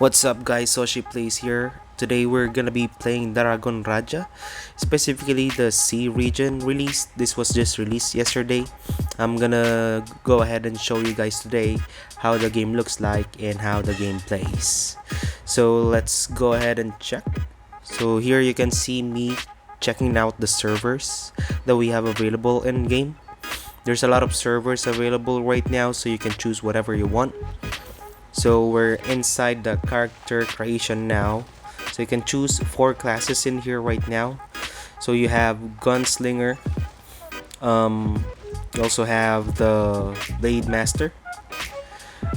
What's up guys, Soshi Plays here. Today we're gonna be playing Dragon Raja, specifically the C region release. This was just released yesterday. I'm gonna go ahead and show you guys today how the game looks like and how the game plays. So let's go ahead and check. So here you can see me checking out the servers that we have available in game. There's a lot of servers available right now, so you can choose whatever you want. So we're inside the character creation now, so you can choose 4 classes in here right now. So you have Gunslinger, you also have the Blade Master,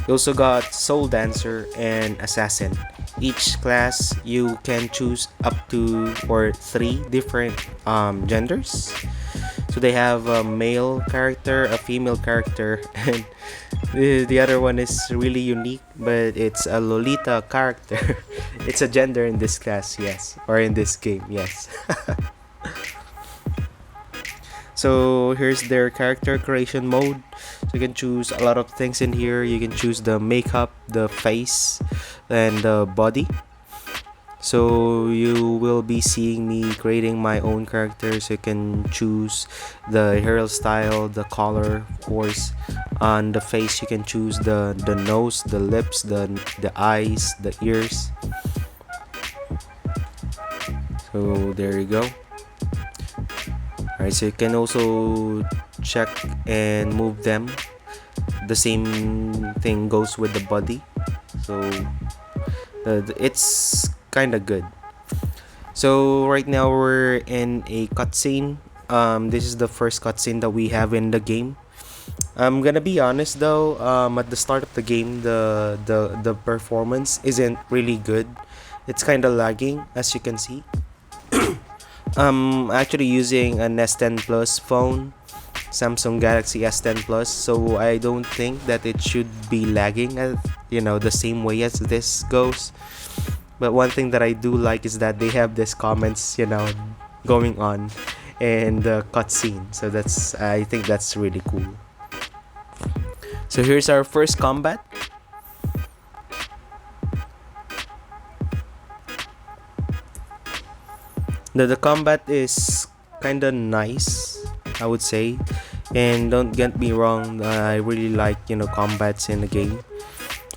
you also got Soul Dancer and Assassin. Each class you can choose up to 3 different genders. So they have a male character, a female character, and the other one is really unique, but it's a Lolita character. It's a gender in this class, yes, or in this game, yes. So here's their character creation mode. So you can choose a lot of things in here. You can choose the makeup, the face, and the body. So you will be seeing me creating my own characters. You can choose the hairstyle, the color, of course. On the face you can choose the nose, the lips, the eyes, the ears. So there you go. Alright, so you can also check and move them. The same thing goes with the body. So it's kinda good. So right now we're in a cutscene. This is the first cutscene that we have in the game. I'm gonna be honest though, at the start of the game, the performance isn't really good. It's kinda lagging, as you can see. I'm actually using an S10 Plus phone, Samsung Galaxy S10 Plus, so I don't think that it should be lagging, the same way as this goes. But one thing that I do like is that they have these comments, going on in the cutscene. So I think that's really cool. So here's our first combat. The combat is kinda nice, I would say. And don't get me wrong, I really like combats in the game.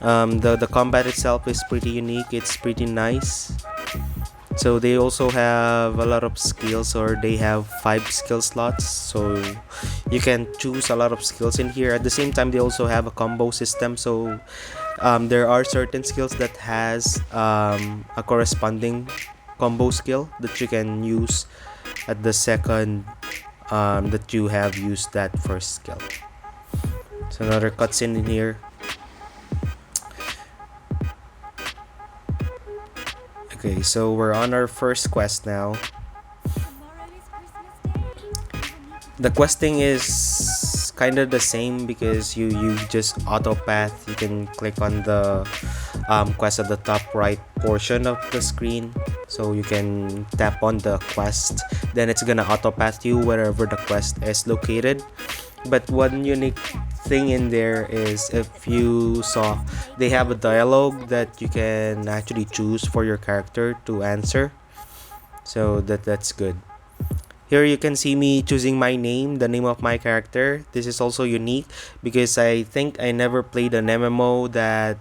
The combat itself is pretty unique. It's pretty nice. So they also have a lot of skills, or they have 5 skill slots, so you can choose a lot of skills in here. At the same time, they also have a combo system, so there are certain skills that has a corresponding combo skill that you can use at the second that you have used that first skill. So another cutscene in here. Okay, so we're on our first quest now. The questing is kind of the same because you just auto path. You can click on the quest at the top right portion of the screen, so you can tap on the quest, then it's gonna auto path you wherever the quest is located. But one unique thing in there is, if you saw, they have a dialogue that you can actually choose for your character to answer, so that's good. Here you can see me choosing my name, the name of my character. This is also unique because I think I never played an MMO that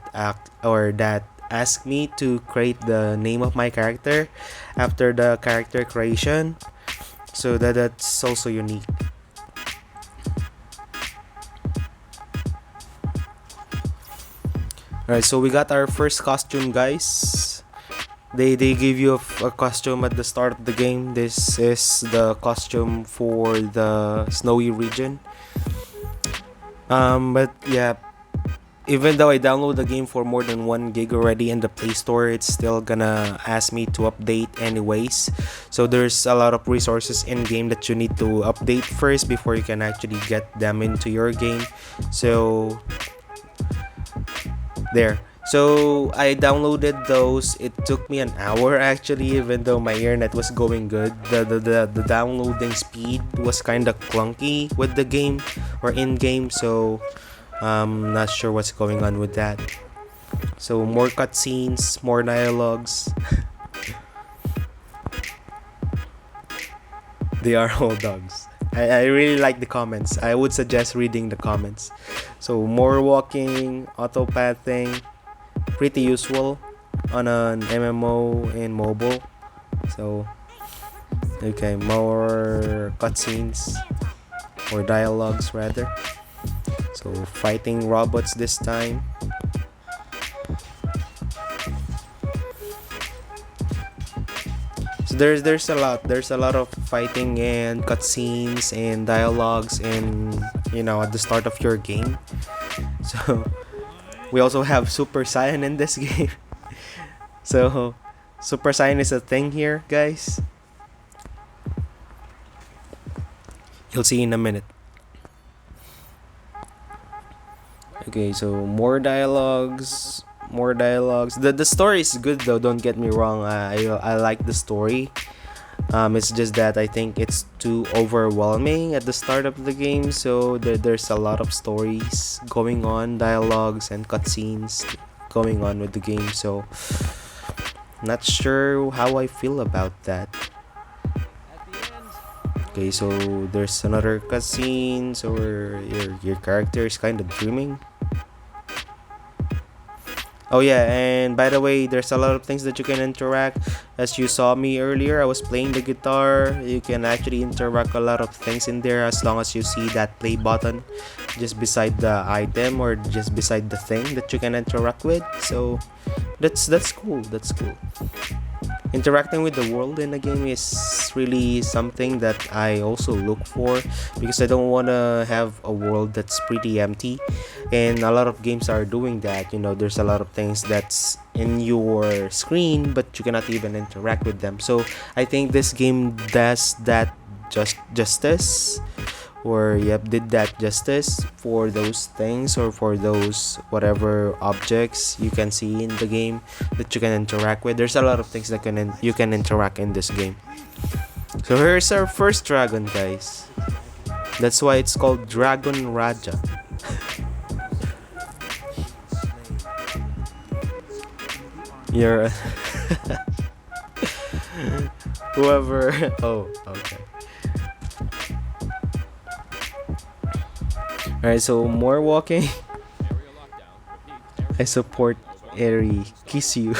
asked me to create the name of my character after the character creation, so that's also unique. Alright, so we got our first costume, guys. They give you a costume at the start of the game. This is the costume for the snowy region. But yeah, even though I download the game for more than 1 gig already in the Play Store, it's still gonna ask me to update anyways. So there's a lot of resources in game that you need to update first before you can actually get them into your game. So there. So I downloaded those. It took me an hour actually, even though my internet was going good. The downloading speed was kind of clunky with the game or in game, so I'm not sure what's going on with that. So more cutscenes, more dialogues. They are all dogs. I really like the comments. I would suggest reading the comments. So more walking, auto pathing, pretty useful on an MMO in mobile. So okay, more cutscenes or dialogues rather. So fighting robots this time. So there's a lot of fighting and cutscenes and dialogues and at the start of your game. So we also have Super Saiyan in this game. So Super Saiyan is a thing here, guys. You'll see in a minute. Okay, so more dialogues, more dialogues. The story is good though. Don't get me wrong. I like the story. It's just that I think it's too overwhelming at the start of the game. So there's a lot of stories going on, dialogues and cutscenes going on with the game. So not sure how I feel about that. Okay, so there's another cutscene. So your character is kind of dreaming. Oh yeah, and by the way, there's a lot of things that you can interact. As you saw me earlier, I was playing the guitar. You can actually interact a lot of things in there as long as you see that play button just beside the item or just beside the thing that you can interact with. So that's cool. That's cool. Interacting with the world in a game is really something that I also look for because I don't want to have a world that's pretty empty, and a lot of games are doing that. There's a lot of things that's in your screen but you cannot even interact with them. So I think this game does that justice, or did that justice for those things or for those whatever objects you can see in the game that you can interact with. There's a lot of things that you can interact in this game. So here's our first dragon, guys. That's why it's called Dragon Raja. You're whoever. Oh, okay. Alright, so more walking. I support Eri. Kiss you.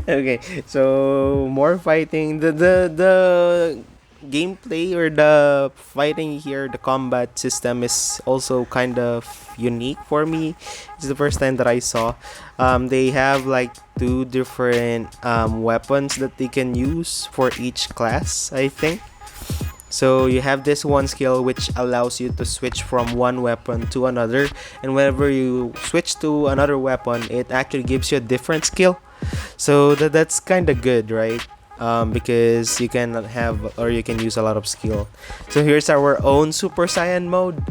Okay, so more fighting. The gameplay or the fighting here, the combat system is also kind of unique for me. It's the first time that I saw. They have like two different weapons that they can use for each class, I think. So you have this one skill which allows you to switch from one weapon to another, and whenever you switch to another weapon, it actually gives you a different skill. So that's kind of good, right? Because you can have or you can use a lot of skill. So here's our own Super Saiyan mode.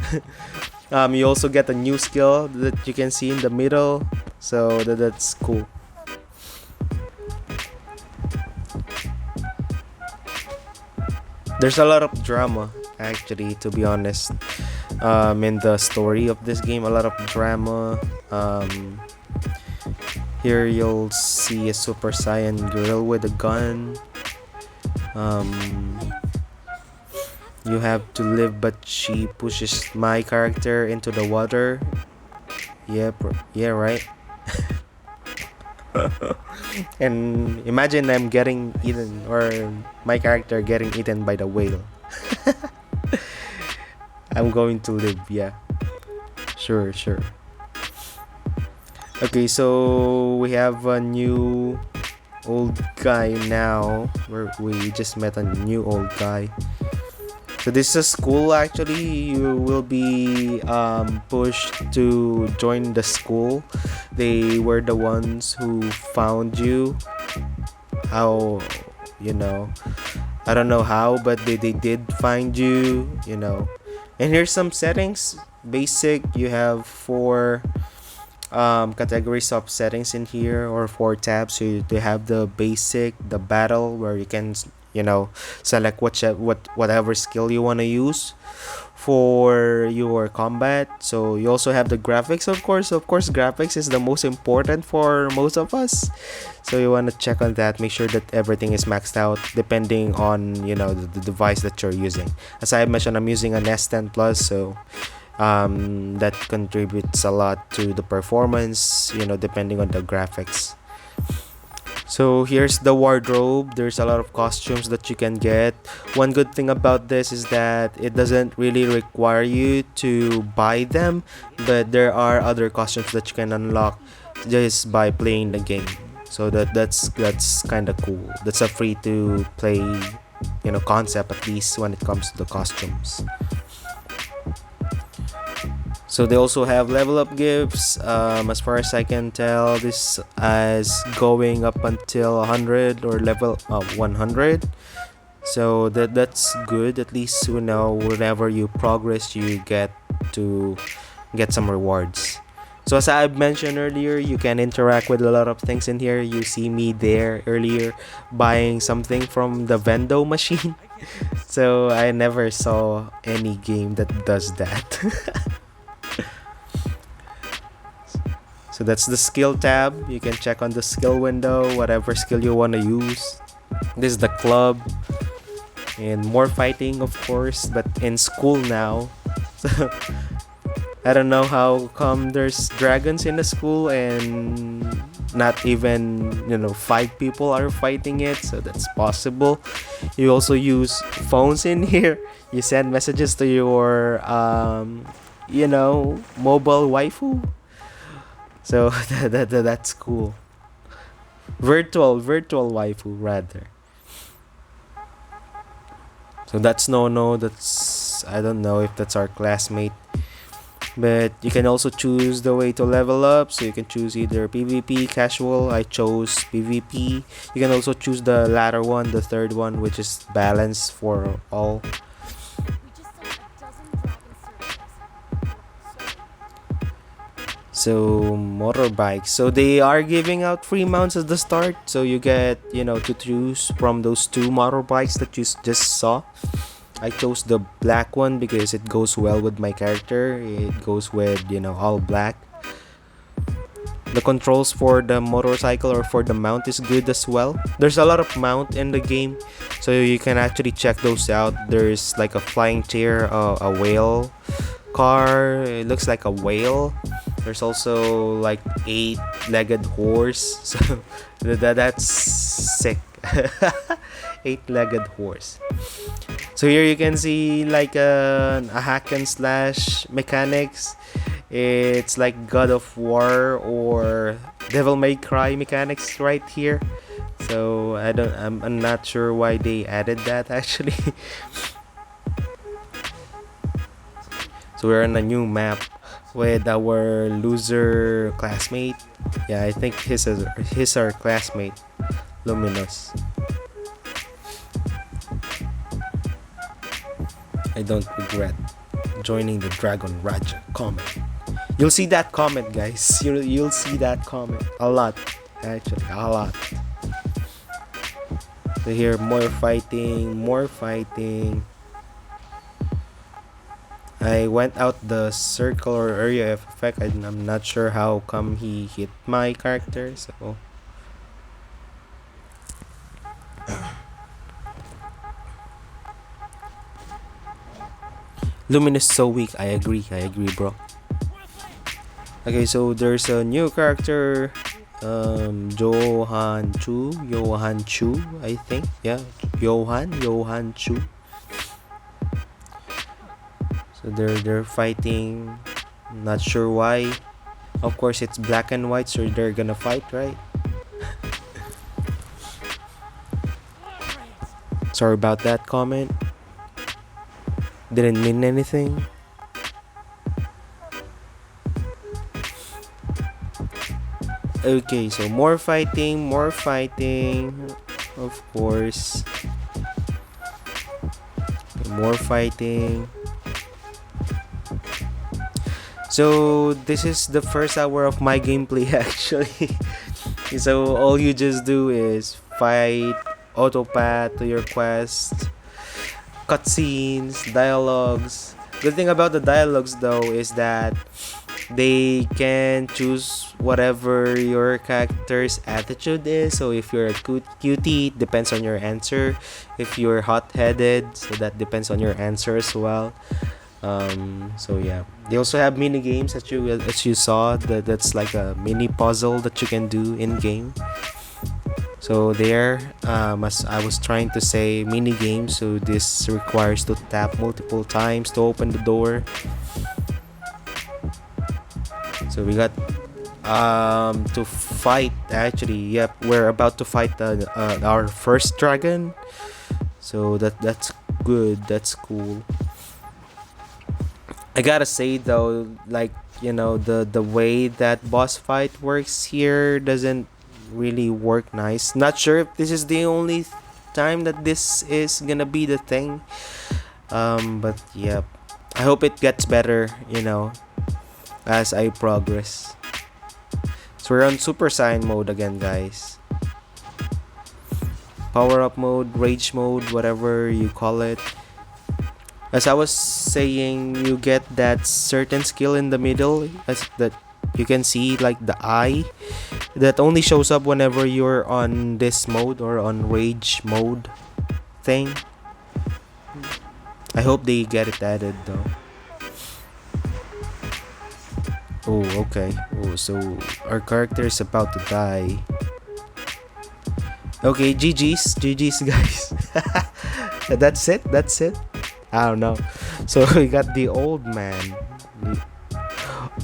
You also get a new skill that you can see in the middle. So that's cool. There's a lot of drama, actually, to be honest, in the story of this game. A lot of drama. Here you'll see a Super Saiyan girl with a gun. You have to live, but she pushes my character into the water. Yeah, right. And imagine I'm getting eaten, or my character getting eaten by the whale. I'm going to live, yeah. Sure. Okay, so we have a new old guy now. We just met a new old guy. So this is a school, actually. You will be pushed to join the school. They were the ones who found you. How, I don't know how, but they did find you, And here's some settings. Basic, you have 4 categories of settings in here, or 4 tabs. So you have the basic, the battle, where you can select whatever skill you want to use, for your combat. So you also have the graphics, of course. Of course, graphics is the most important for most of us. So you want to check on that, make sure that everything is maxed out depending on the device that you're using. As I mentioned, I'm using an S10 Plus, so that contributes a lot to the performance, depending on the graphics. So here's the wardrobe. There's a lot of costumes that you can get. One good thing about this is that it doesn't really require you to buy them, but there are other costumes that you can unlock just by playing the game. So that's kind of cool. That's a free to play, concept, at least when it comes to the costumes. So they also have level up gifts. As far as I can tell, this is going up until 100 or level 100. So that's good. At least whenever you progress, you get to get some rewards. So as I mentioned earlier, you can interact with a lot of things in here. You see me there earlier buying something from the vendo machine. So I never saw any game that does that. So that's the skill tab. You can check on the skill window, whatever skill you want to use. This is the club. And more fighting, of course, but in school now. So I don't know how come there's dragons in the school and not even 5 people are fighting it, so that's possible. You also use phones in here. You send messages to your mobile waifu. So that's cool. Virtual waifu rather. So that's no, that's, I don't know if that's our classmate. But you can also choose the way to level up. So you can choose either PvP, casual. I chose PvP. You can also choose the latter one, the third one, which is balance for all. So motorbikes. So they are giving out free mounts at the start. So you get, to choose from those 2 motorbikes that you just saw. I chose the black one because it goes well with my character. It goes with, all black. The controls for the motorcycle or for the mount is good as well. There's a lot of mount in the game, so you can actually check those out. There's like a flying chair, a whale car. It looks like a whale. There's also like 8-legged horse. So that's sick. 8-legged horse. So here you can see like a hack and slash mechanics. It's like God of War or Devil May Cry mechanics right here. So I'm not sure why they added that actually. So we're on a new map with our loser classmate. Yeah, I think he's our classmate, Luminous. I don't regret joining the Dragon Raja comment. You'll see that comment, guys. You'll see that comment a lot, actually, a lot. So here, more fighting. I went out the circle or area of effect. I'm not sure how come he hit my character. So Luminous so weak. I agree, bro. Okay, so there's a new character, Johan Chu, I think. Yeah, Johan Chu. So they're fighting. Not sure why. Of course, it's black and white, so they're gonna fight, right? Sorry about that comment. Didn't mean anything. Okay, so more fighting, of course. More fighting. So this is the first hour of my gameplay actually. So all you just do is fight, autopath to your quest, cutscenes, dialogues. Good thing about the dialogues though is that they can choose whatever your character's attitude is. So if you're a cutie, it depends on your answer. If you're hot-headed, so that depends on your answer as well. So yeah, they also have mini games that you saw, that's like a mini puzzle that you can do in game. So there, as I was trying to say, mini games. So this requires to tap multiple times to open the door. So we got to fight. Actually, yep, we're about to fight our first dragon. So that's good. That's cool. I gotta say though, like, the way that boss fight works here doesn't really work nice. Not sure if this is the only time that this is gonna be the thing. But yeah, I hope it gets better, as I progress. So we're on Super Saiyan mode again, guys. Power up mode, rage mode, whatever you call it. As I was saying, you get that certain skill in the middle, as that you can see, like the eye, that only shows up whenever you're on this mode or on rage mode thing. I hope they get it added though. Oh, okay. Oh, so our character is about to die. Okay, GG's guys. That's it. I don't know. So we got the old man.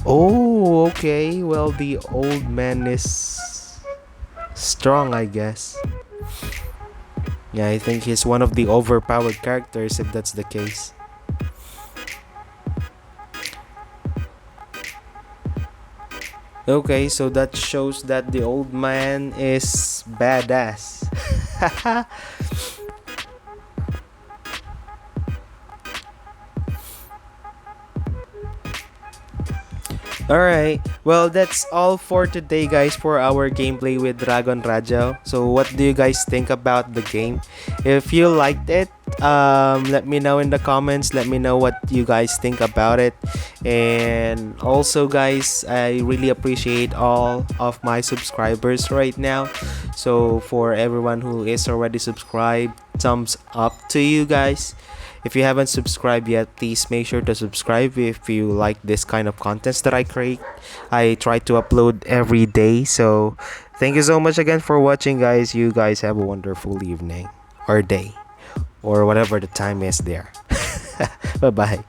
Oh, okay. Well, the old man is strong, I guess. Yeah, I think he's one of the overpowered characters if that's the case. Okay, so that shows that the old man is badass. Alright, well, that's all for today, guys, for our gameplay with Dragon Raja. So what do you guys think about the game? If you liked it, let me know in the comments. Let me know what you guys think about it. And also, guys, I really appreciate all of my subscribers right now. So for everyone who is already subscribed, thumbs up to you guys. If you haven't subscribed yet, please make sure to subscribe if you like this kind of contents that I create. I try to upload every day. So thank you so much again for watching, guys. You guys have a wonderful evening or day or whatever the time is there. Bye bye.